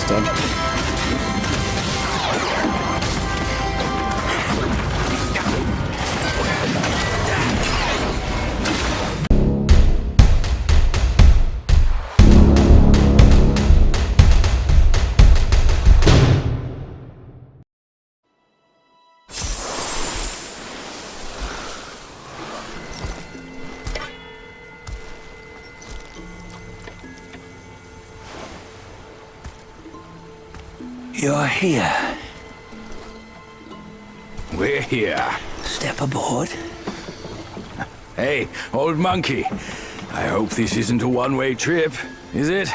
done. You're here. We're here. Step aboard. Hey, old monkey. I hope this isn't a one-way trip, is it?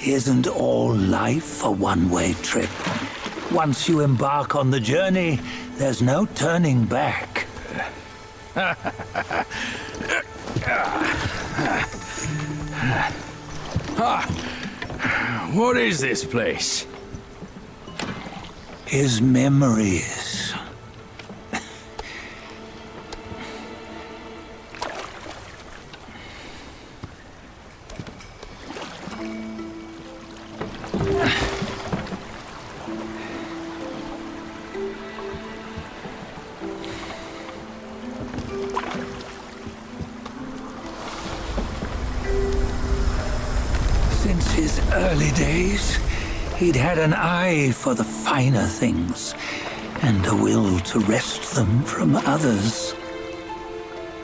Isn't all life a one-way trip? Once you embark on the journey, there's no turning back. What is this place? His memories. Since his early days, he'd had an eye for the finer things, and a will to wrest them from others.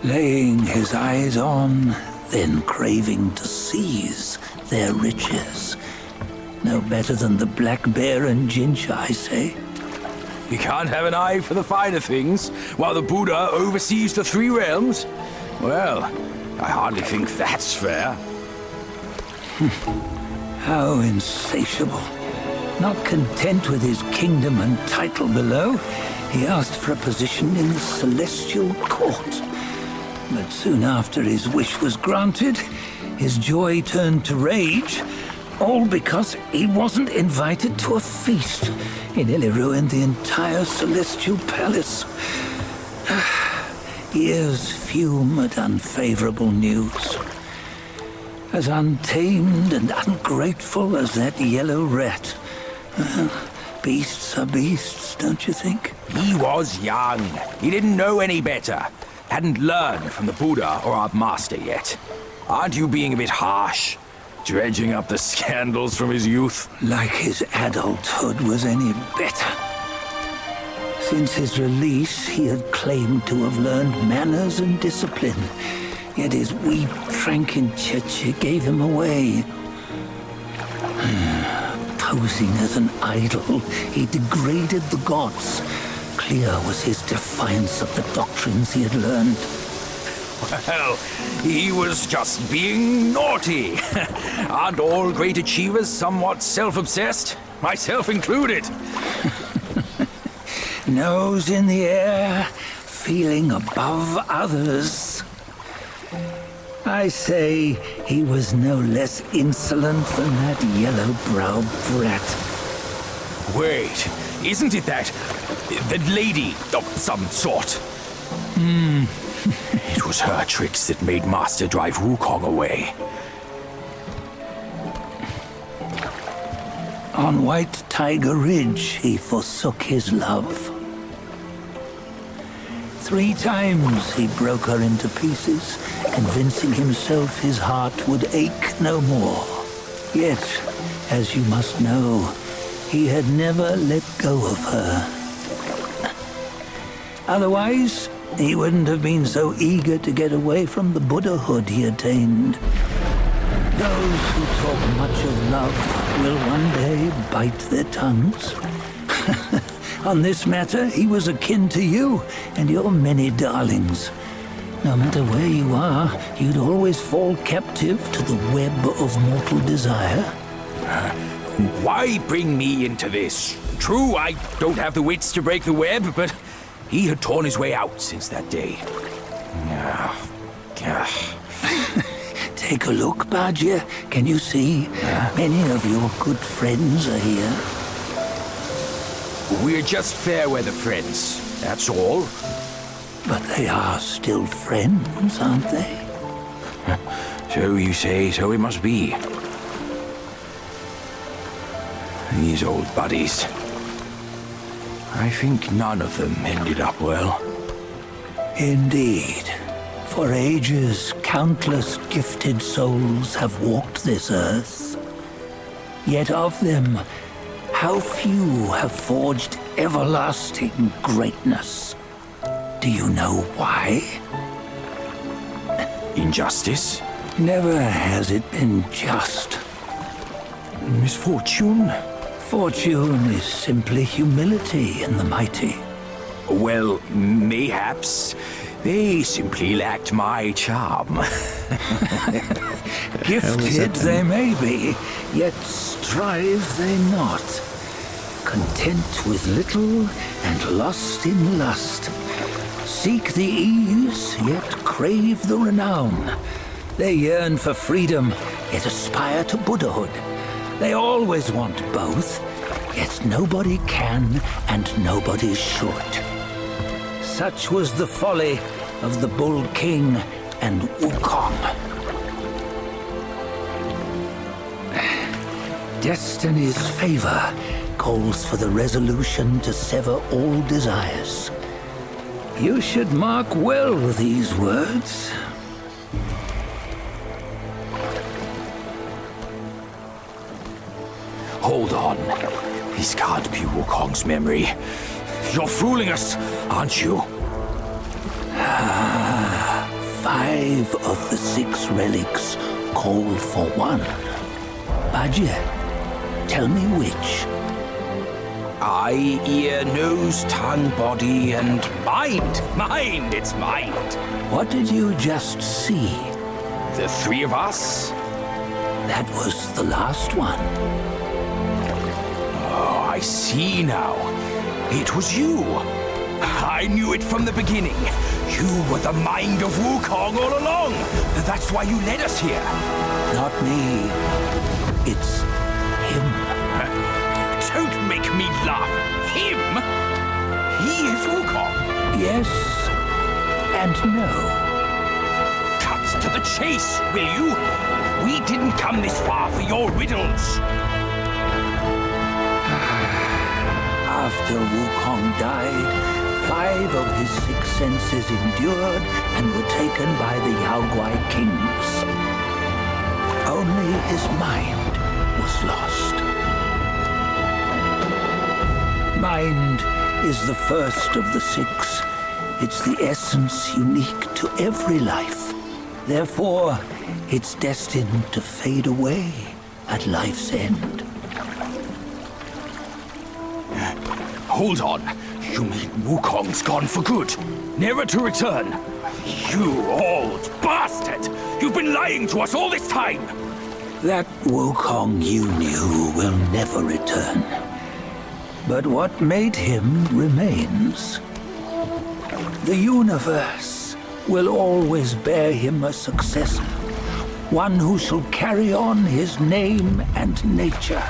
Laying his eyes on, then craving to seize their riches. No better than the black bear and Jinch, I say. You can't have an eye for the finer things, while the Buddha oversees the three realms? Well, I hardly think that's fair. How insatiable. Not content with his kingdom and title below, he asked for a position in the celestial court. But soon after his wish was granted, his joy turned to rage, all because he wasn't invited to a feast. He nearly ruined the entire celestial palace. Ears fume at unfavorable news. As untamed and ungrateful as that yellow rat. Beasts are beasts, don't you think? He was young. He didn't know any better. Hadn't learned from the Buddha or our master yet. Aren't you being a bit harsh? Dredging up the scandals from his youth? Like his adulthood was any better. Since his release, he had claimed to have learned manners and discipline. Yet his weak Frankenchurch gave him away. Posing as an idol, he degraded the gods. Clear was his defiance of the doctrines he had learned. Well, he was just being naughty. Aren't all great achievers somewhat self-obsessed? Myself included. Nose in the air, feeling above others. I say he was no less insolent than that yellow-browed brat. Wait, isn't it that lady of some sort? It was her tricks that made Master drive Wukong away. On White Tiger Ridge, he forsook his love. 3 times he broke her into pieces, convincing himself his heart would ache no more. Yet, as you must know, he had never let go of her. Otherwise, he wouldn't have been so eager to get away from the Buddhahood he attained. Those who talk much of love will one day bite their tongues. On this matter, he was akin to you and your many darlings. No matter where you are, you'd always fall captive to the web of mortal desire. Why bring me into this? True, I don't have the wits to break the web, but he had torn his way out since that day. Take a look, Bajia. Can you see? Many of your good friends are here. We're just fair weather friends, that's all. But they are still friends, aren't they? So you say, so it must be. These old buddies. I think none of them ended up well. Indeed. For ages, countless gifted souls have walked this earth. Yet of them, how few have forged everlasting greatness? Do you know why? Injustice? Never has it been just. Misfortune? Fortune is simply humility in the mighty. Well, mayhaps they simply lacked my charm. Gifted they may be, yet strive they not. Content with little and lost in lust. Seek the ease, yet crave the renown. They yearn for freedom, yet aspire to Buddhahood. They always want both, yet nobody can and nobody should. Such was the folly of the Bull King and Wukong. Destiny's favor calls for the resolution to sever all desires. You should mark well these words. Hold on. This can't be Wukong's memory. You're fooling us, aren't you? 5 of the 6 relics call for one. Bajie, tell me which. Eye, ear, nose, tongue, body, and mind. Mind, it's mind. What did you just see? The 3 of us? That was the last one. Oh, I see now. It was you. I knew it from the beginning. You were the mind of Wukong all along. That's why you led us here. Not me. It's him. Don't make me laugh. Him? He is Wukong. Yes and no. Cut to the chase, will you? We didn't come this far for your riddles. After Wukong died, 5 of his 6 senses endured and were taken by the Yaoguai kings. Only his mind was lost. Mind is the first of the 6. It's the essence unique to every life. Therefore, it's destined to fade away at life's end. Hold on. You mean Wukong's gone for good? Never to return? You old bastard! You've been lying to us all this time! That Wukong you knew will never return. But what made him remains. The universe will always bear him a successor, one who shall carry on his name and nature.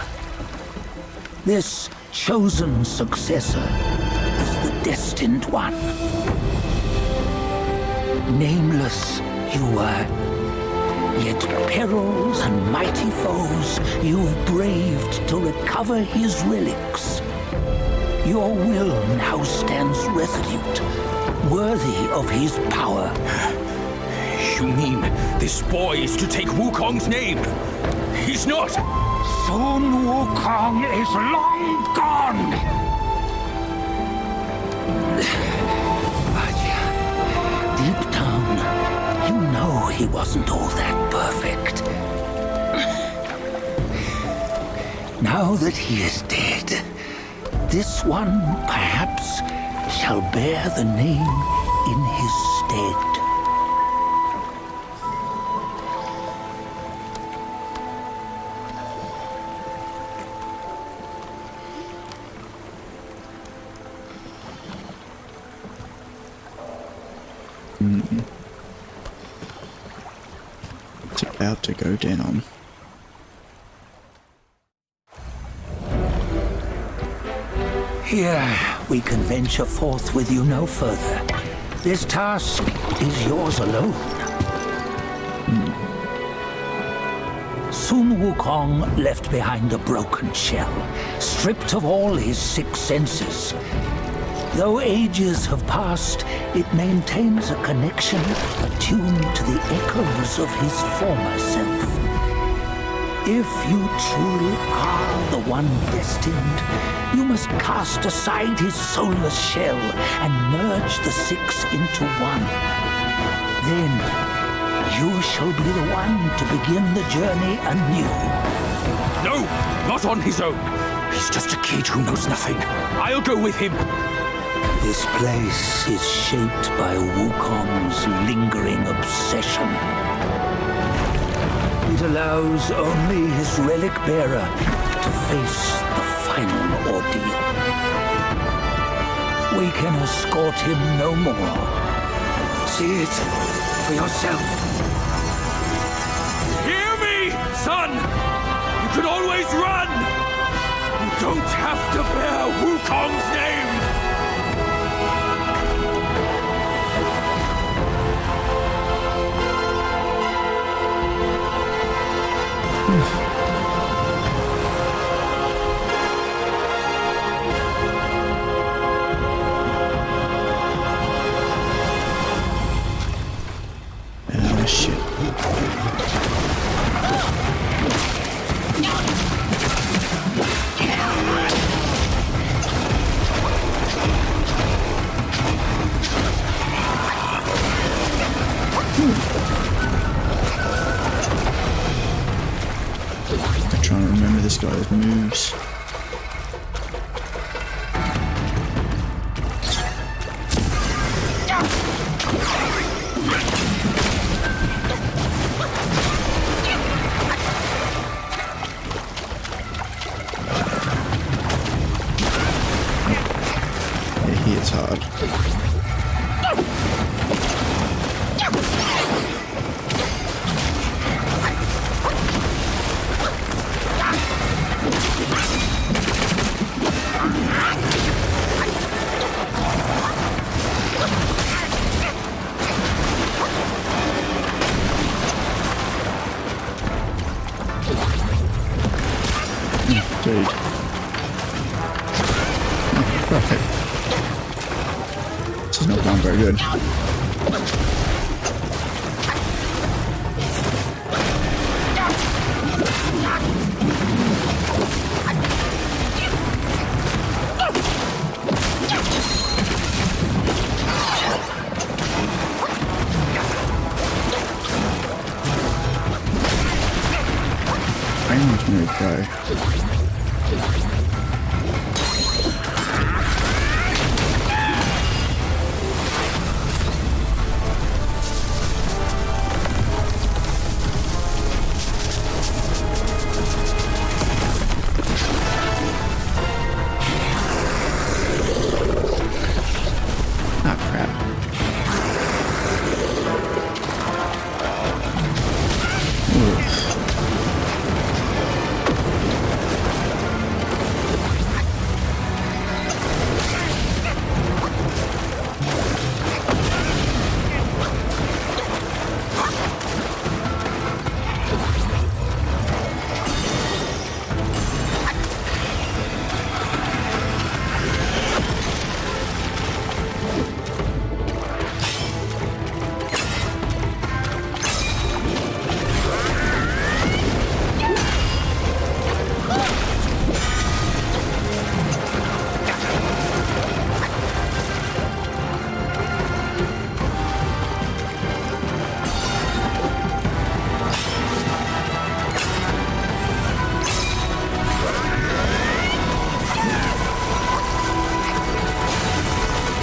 This chosen successor is the destined one. Nameless you were, yet perils and mighty foes you've braved to recover his relics. Your will now stands resolute, worthy of his power. You mean this boy is to take Wukong's name? He's not! Soon Wukong is long gone! Bajie, deep down, you know he wasn't all that perfect. Now that he is dead, this one, perhaps, shall bear the name in his stead. It's about to go down. Here, we can venture forth with you no further. This task is yours alone. Sun Wukong left behind a broken shell, stripped of all his 6 senses. Though ages have passed, it maintains a connection attuned to the echoes of his former self. If you truly are the one destined, you must cast aside his soulless shell and merge the 6 into one. Then you shall be the one to begin the journey anew. No, not on his own. He's just a kid who knows nothing. I'll go with him. This place is shaped by Wukong's lingering obsession. It allows only his relic bearer to face the final ordeal. We can escort him no more. See it for yourself. Hear me, son! You can always run! You don't have to bear Wukong's name! Shit. I'm trying to remember this guy's moves. It's hard. Dude. Perfect. This is not going very good.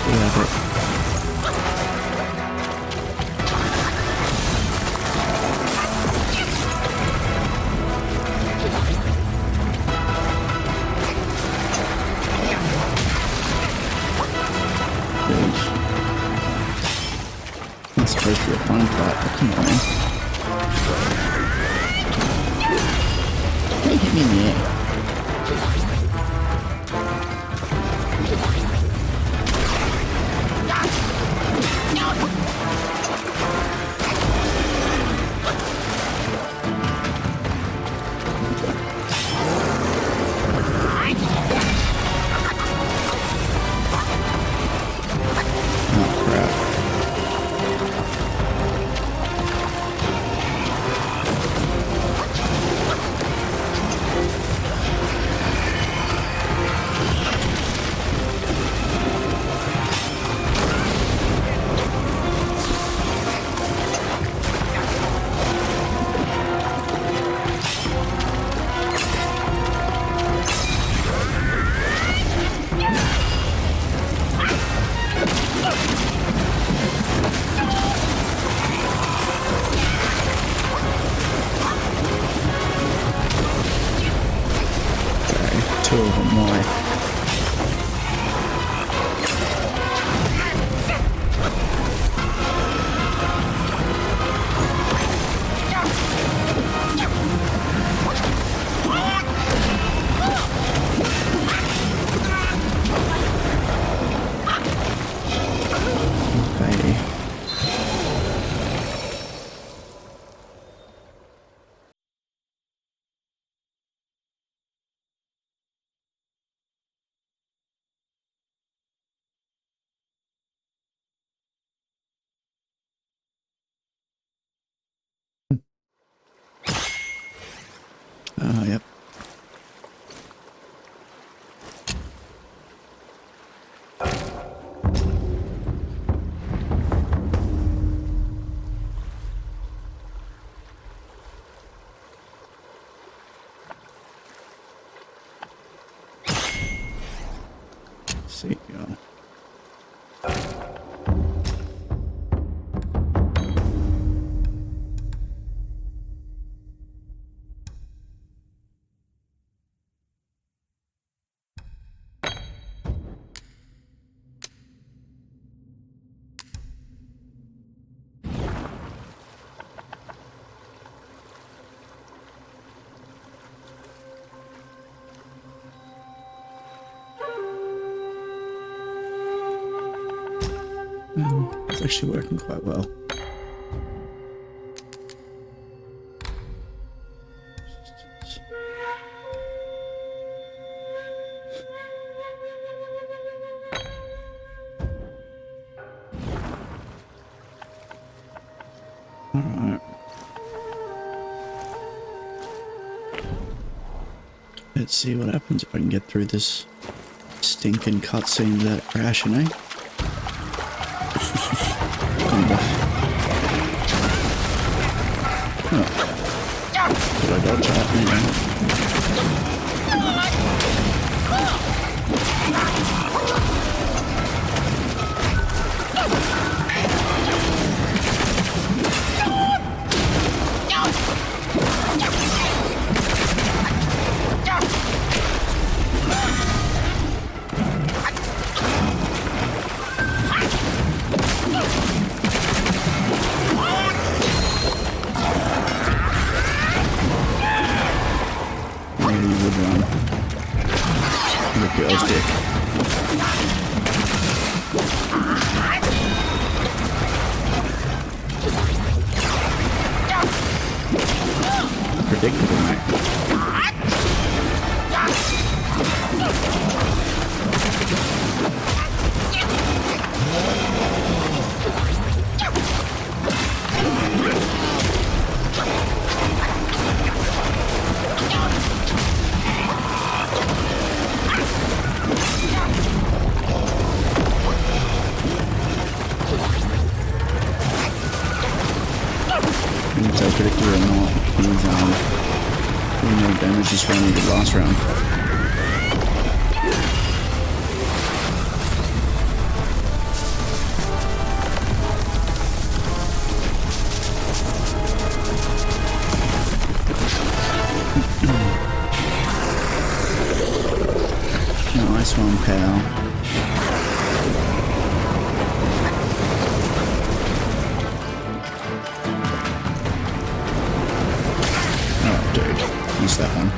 There we go. It's supposed to be a fun part, but come on. Hey, hit me in the air. my way. Okay. Yep. See you. It's actually working quite well. Alright. Let's see what happens if I can get through this stinking cutscene without crashing, eh? Kind of. Oh. Did I dodge that? Anyway. Predictable, mate. So predictable or not, he's doing more damage this round than he did last round. Nice one, pal. Missed that one.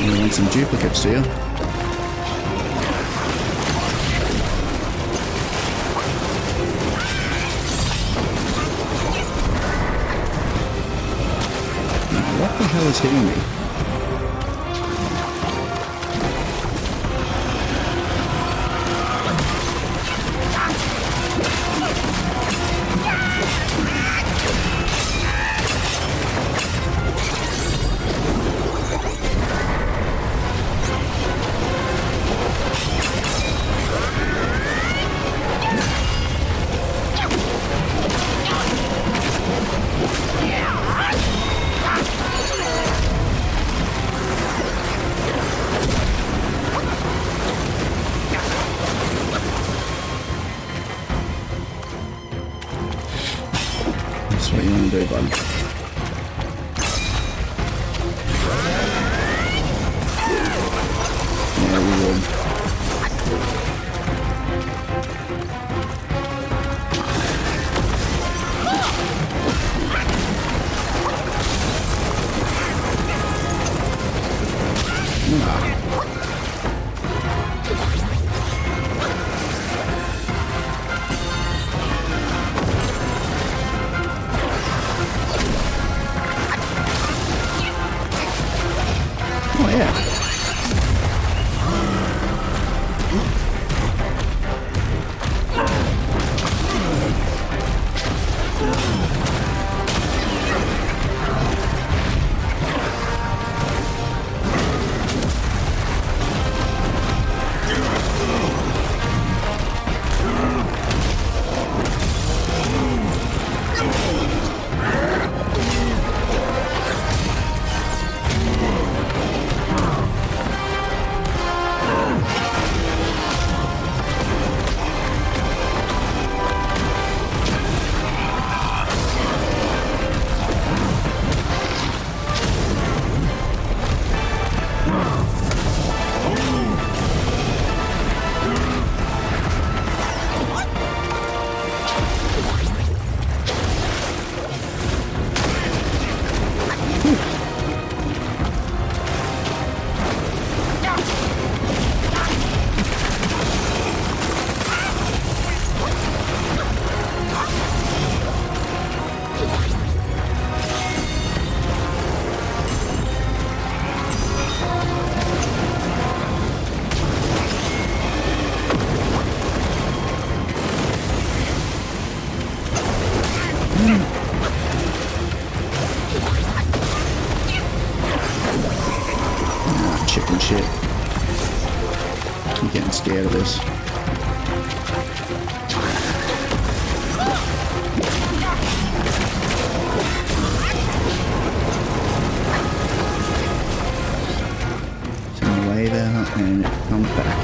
You want some duplicates, do you? What the hell is hitting me? That's what you want to do, bud. Yeah, we will. Oh yeah. Chicken shit. I'm getting scared of this. Turn away there and it comes back.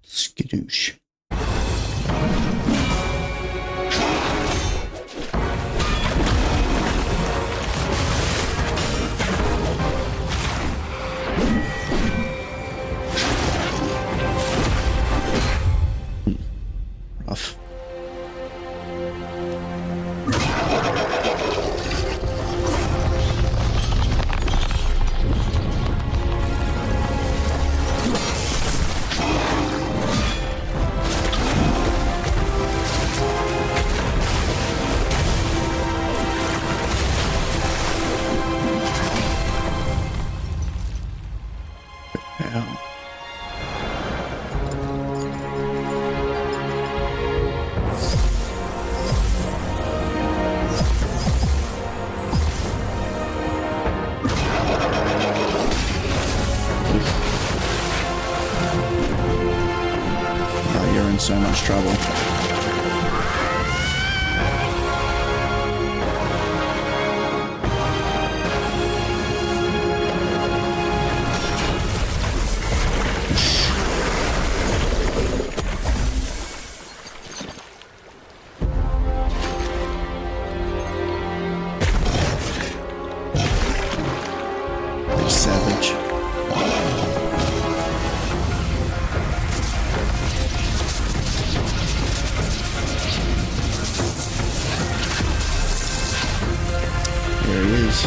Skadoosh. he is.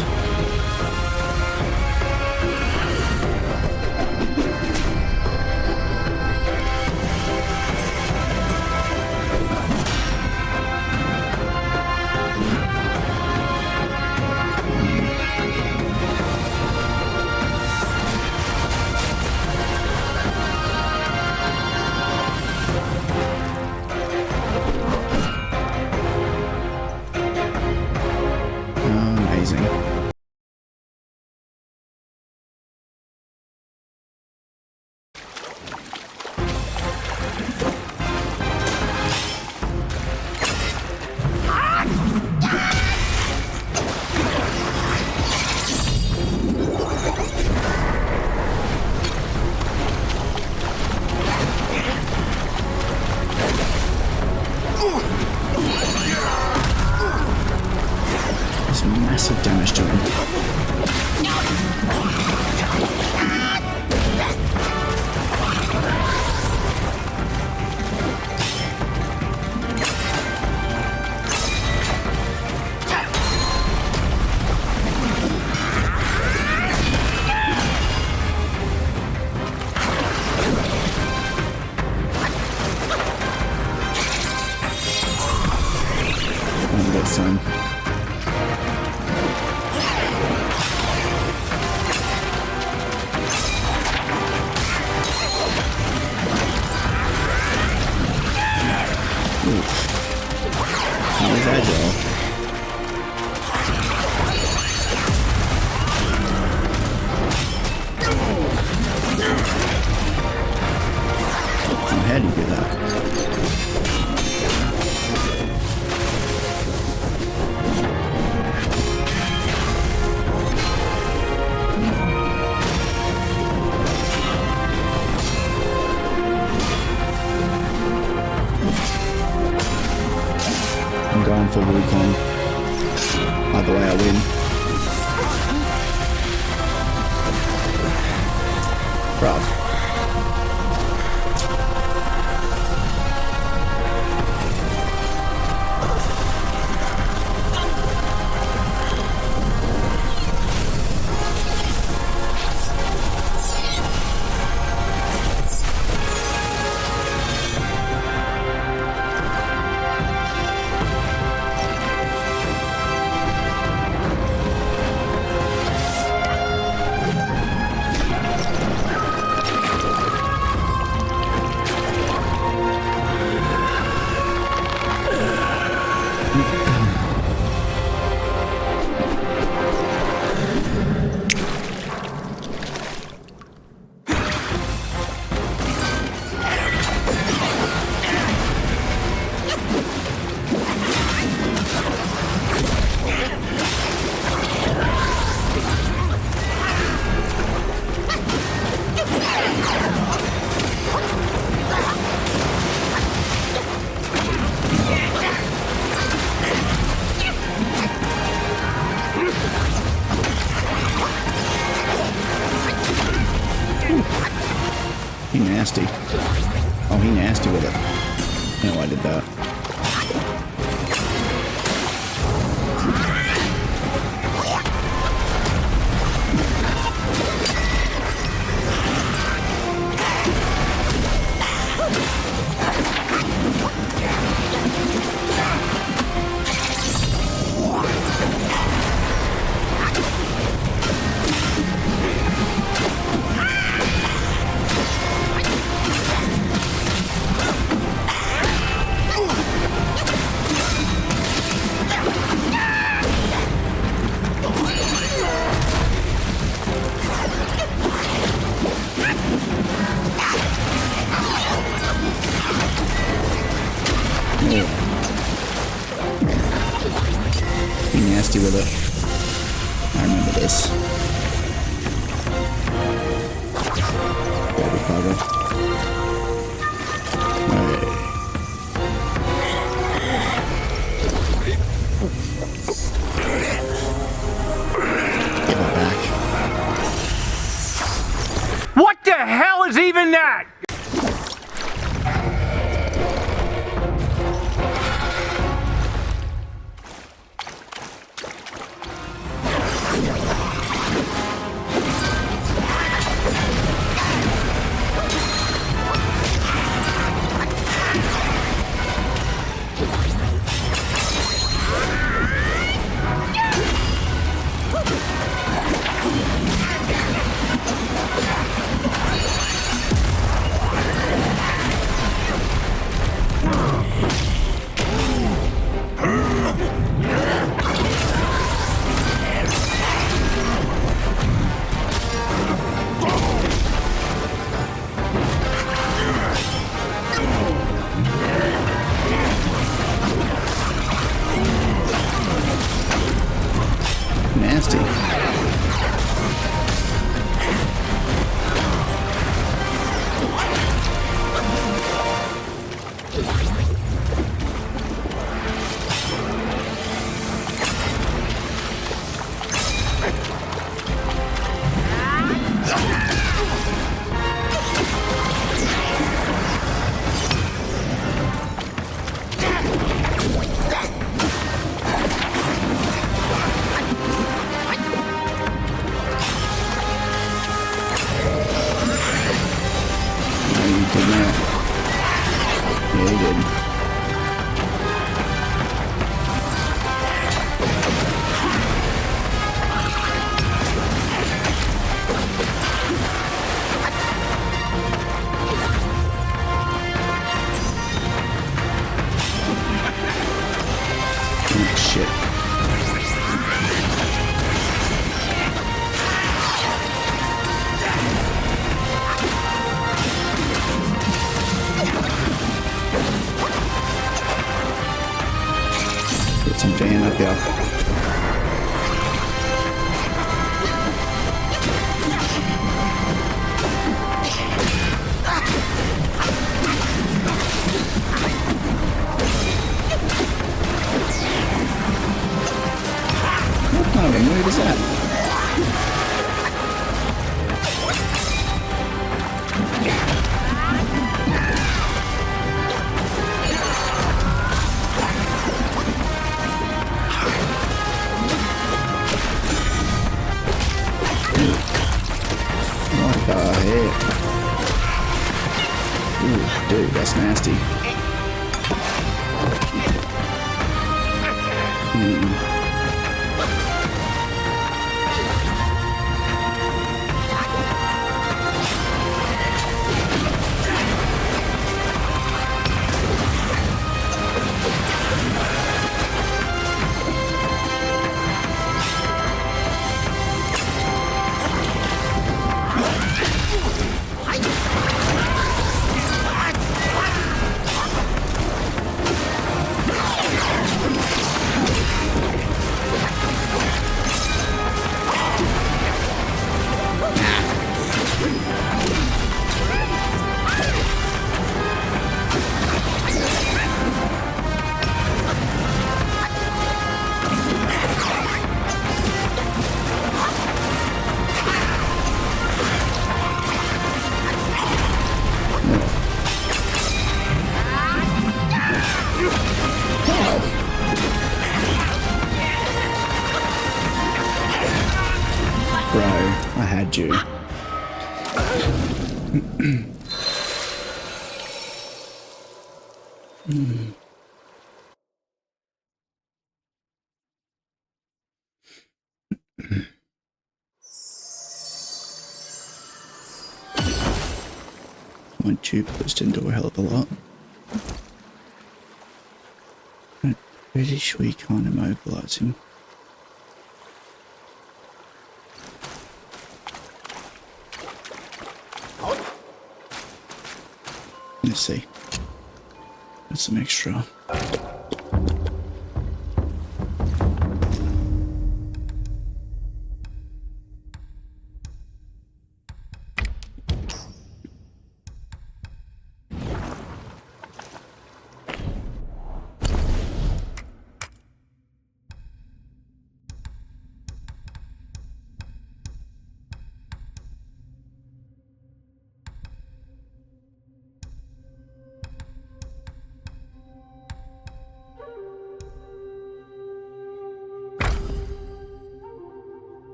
Amazing. That's massive damage to him. I'll get some. He's agile. How do you do that? I'm going for Wukong. Either way I win. Bruv. He nasty. Oh, he nasty with it. No, I did that. Be nasty with it. I remember this. Baby bugger. Hey. Give it back. What the hell is even that? Get some van up here. What kind of a move is that? What the heck? Ooh, dude, that's nasty. Bro, I had you. My tube boost didn't do a hell of a lot. I'm pretty sure you can't immobilize him. Let's see. That's some extra.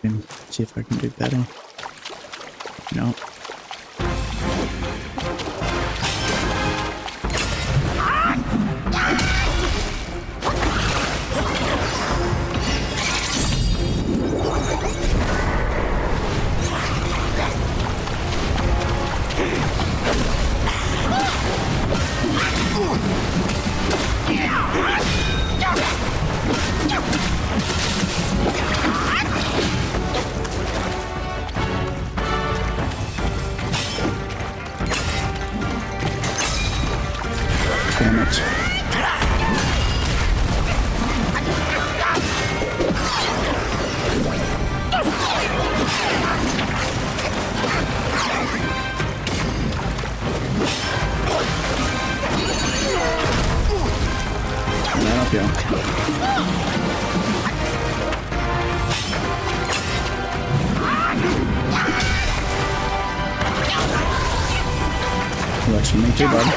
And see if I can do better. No. Damn it. Man up here. Works for me too, bud.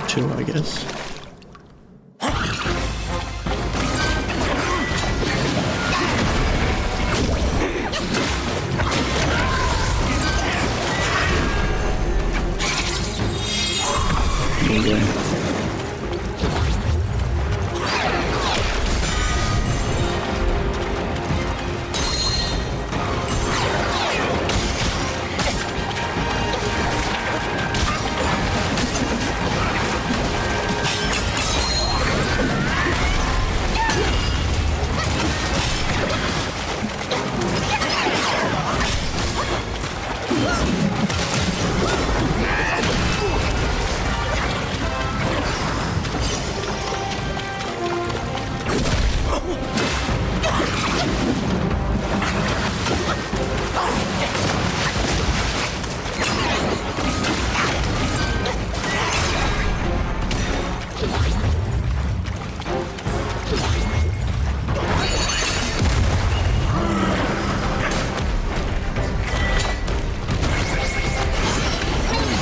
Two, I guess. Okay.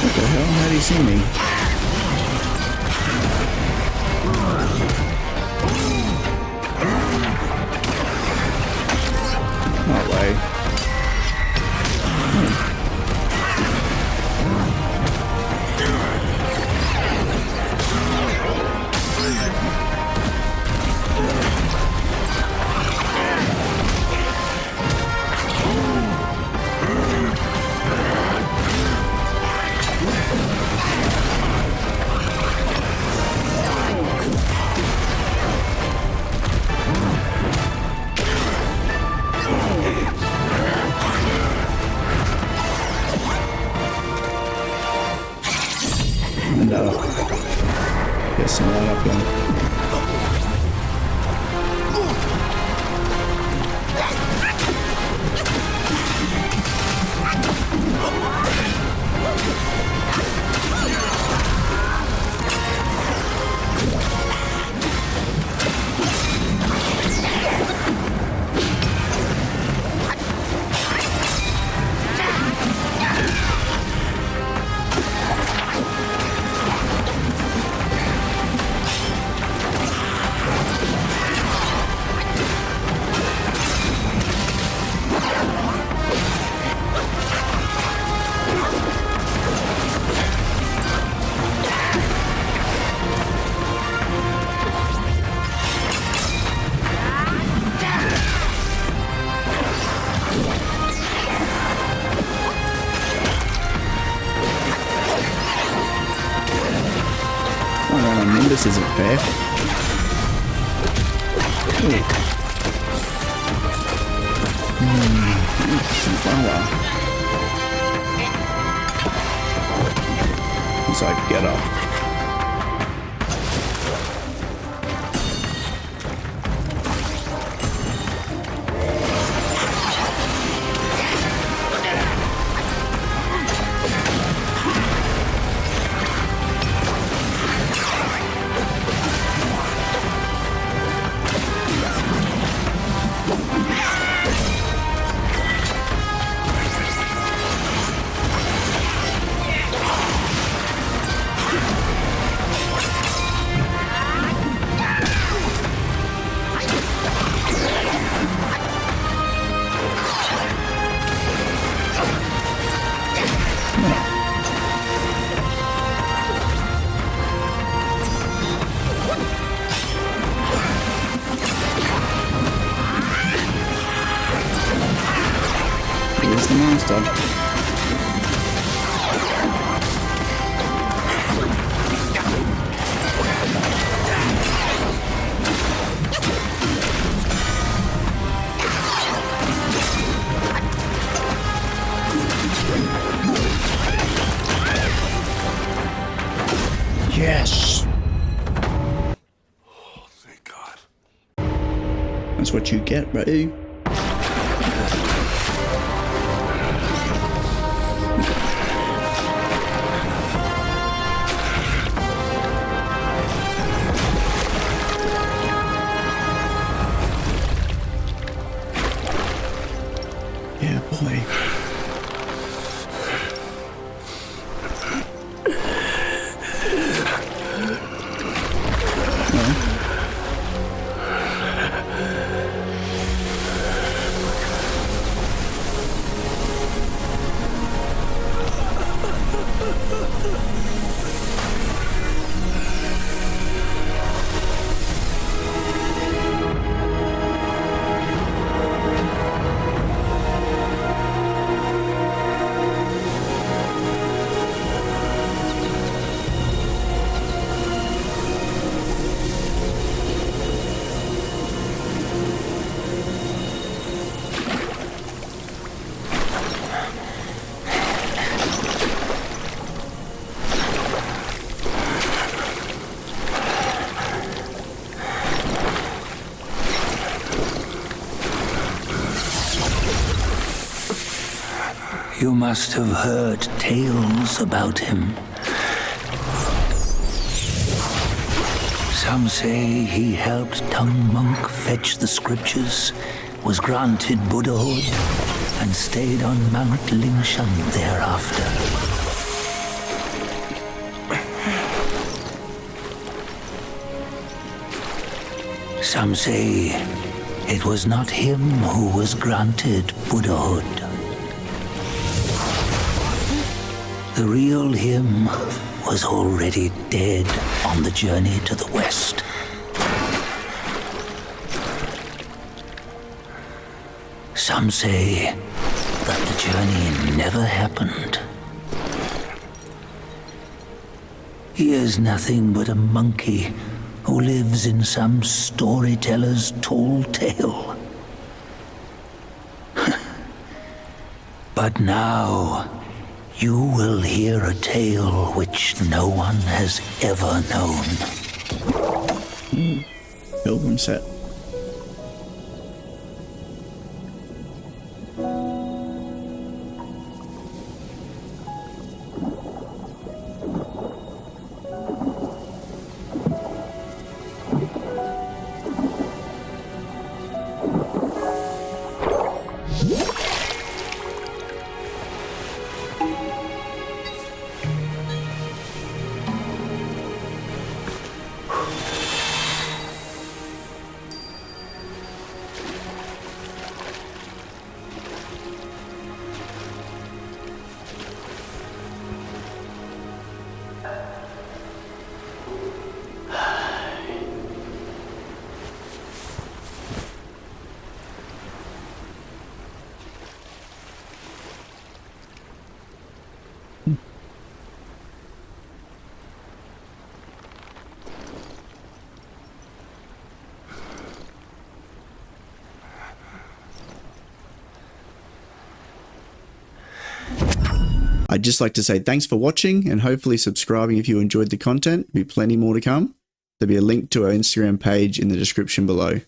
What the hell? How did he see me? No way. No. Guessing right up there. This isn't fair. Some flour. It's like, get up. monster. Yes! Oh, thank God. That's what you get, bro. Yeah, boy. You must have heard tales about him. Some say he helped Tung Monk fetch the scriptures, was granted Buddhahood, and stayed on Mount Lingshan thereafter. Some say it was not him who was granted Buddhahood. The real him was already dead on the journey to the west. Some say that the journey never happened. He is nothing but a monkey who lives in some storyteller's tall tale. But now, you will hear a tale which no one has ever known. Pilgrim set. I'd just like to say thanks for watching and hopefully subscribing if you enjoyed the content. There'll be plenty more to come. There'll be a link to our Instagram page in the description below.